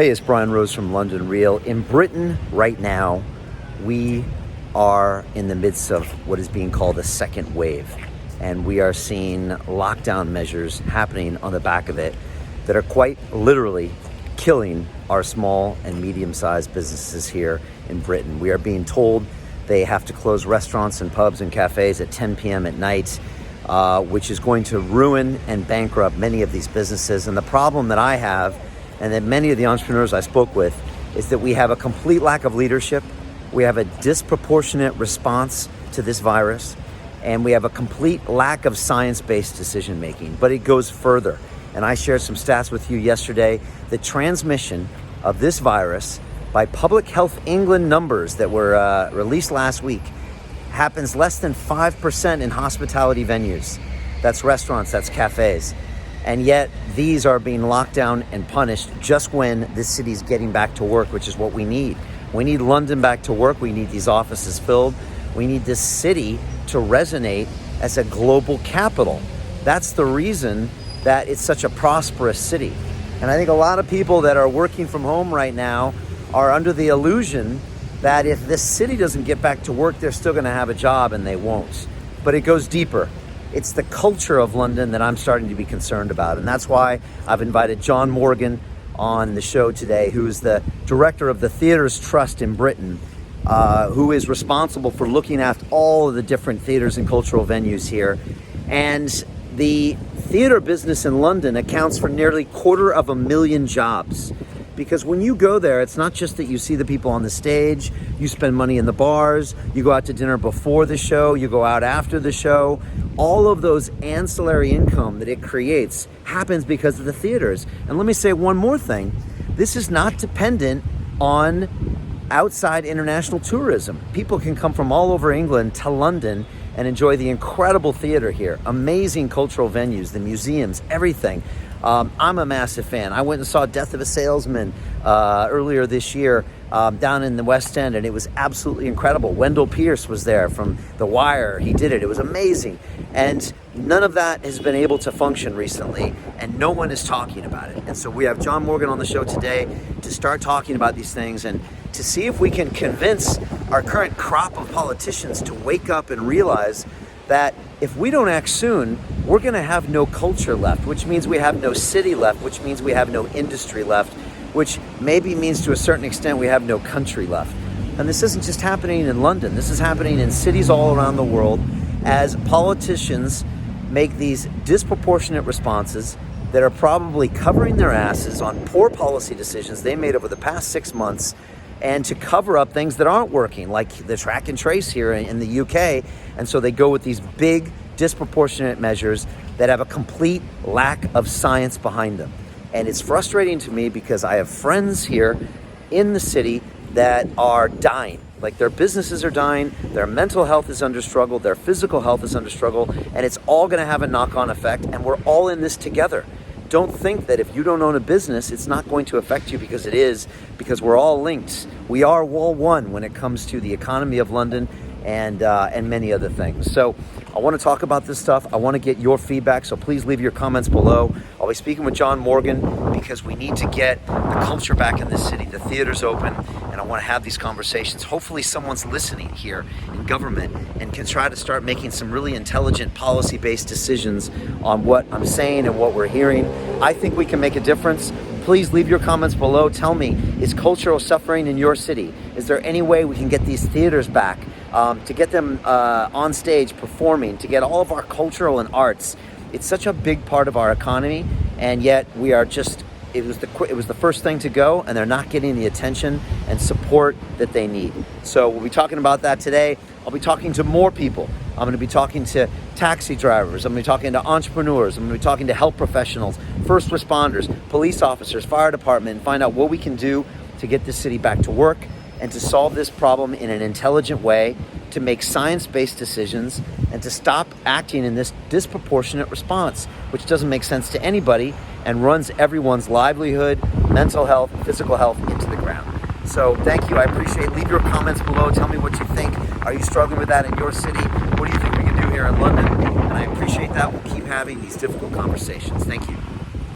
Hey, it's Brian Rose from London Real. In Britain right now, we are in the midst of what is being called a second wave. And we are seeing lockdown measures happening on the back of it that are quite literally killing our small and medium-sized businesses here in Britain. We are being told they have to close restaurants and pubs and cafes at 10 p.m. at night, which is going to ruin and bankrupt many of these businesses. And the problem that I have, and that many of the entrepreneurs I spoke with, is that we have a complete lack of leadership. We have a disproportionate response to this virus, and we have a complete lack of science-based decision making. But it goes further. And I shared some stats with you yesterday. The transmission of this virus by Public Health England numbers that were released last week happens less than 5% in hospitality venues. That's restaurants, that's cafes. And yet these are being locked down and punished just when this city's getting back to work, which is what we need. We need London back to work. We need these offices filled. We need this city to resonate as a global capital. That's the reason that it's such a prosperous city. And I think a lot of people that are working from home right now are under the illusion that if this city doesn't get back to work, they're still gonna have a job, and they won't. But it goes deeper. It's the culture of London that I'm starting to be concerned about. And that's why I've invited John Morgan on the show today, who's the director of the Theatres Trust in Britain, who is responsible for looking after all of the different theaters and cultural venues here. And the theater business in London accounts for nearly 250,000 jobs. Because when you go there, it's not just that you see the people on the stage, you spend money in the bars, you go out to dinner before the show, you go out after the show. All of those ancillary income that it creates happens because of the theaters. And let me say one more thing. This is not dependent on outside international tourism. People can come from all over England to London and enjoy the incredible theater here. Amazing cultural venues, the museums, everything. I'm a massive fan. I went and saw Death of a Salesman earlier this year down in the West End, and it was absolutely incredible. Wendell Pierce was there from The Wire. He did it. It was amazing. And none of that has been able to function recently, and no one is talking about it. And so we have John Morgan on the show today to start talking about these things and to see if we can convince our current crop of politicians to wake up and realize that if we don't act soon, we're going to have no culture left, which means we have no city left, which means we have no industry left, which maybe means to a certain extent we have no country left. And this isn't just happening in London. This is happening in cities all around the world as politicians make these disproportionate responses that are probably covering their asses on poor policy decisions they made over the past 6 months, and to cover up things that aren't working, like the track and trace here in the UK. And so they go with these big, disproportionate measures that have a complete lack of science behind them. And it's frustrating to me because I have friends here in the city that are dying. Like, their businesses are dying, their mental health is under struggle, their physical health is under struggle, and it's all gonna have a knock-on effect, and we're all in this together. Don't think that if you don't own a business, it's not going to affect you, because it is, because we're all linked. We are all one when it comes to the economy of London and many other things. So I want to talk about this stuff. I want to get your feedback, so please leave your comments below. I'll be speaking with John Morgan because we need to get the culture back in this city. The theater's open, and I want to have these conversations. Hopefully someone's listening here in government and can try to start making some really intelligent policy-based decisions on what I'm saying and what we're hearing. I think we can make a difference. Please leave your comments below. Tell me, is cultural suffering in your city? Is there any way we can get these theaters back, to get them on stage performing, to get all of our cultural and arts? It's such a big part of our economy, and yet we are just, it was the first thing to go, and they're not getting the attention and support that they need. So we'll be talking about that today. I'll be talking to more people. I'm going to be talking to taxi drivers. I'm going to be talking to entrepreneurs. I'm going to be talking to health professionals, first responders, police officers, fire department, and find out what we can do to get this city back to work and to solve this problem in an intelligent way, to make science-based decisions, and to stop acting in this disproportionate response, which doesn't make sense to anybody and runs everyone's livelihood, mental health, physical health into the ground. So thank you. I appreciate it. Leave your comments below. Tell me what you think. Are you struggling with that in your city? What do you think we can do here in London? And I appreciate that. We'll keep having these difficult conversations. Thank you.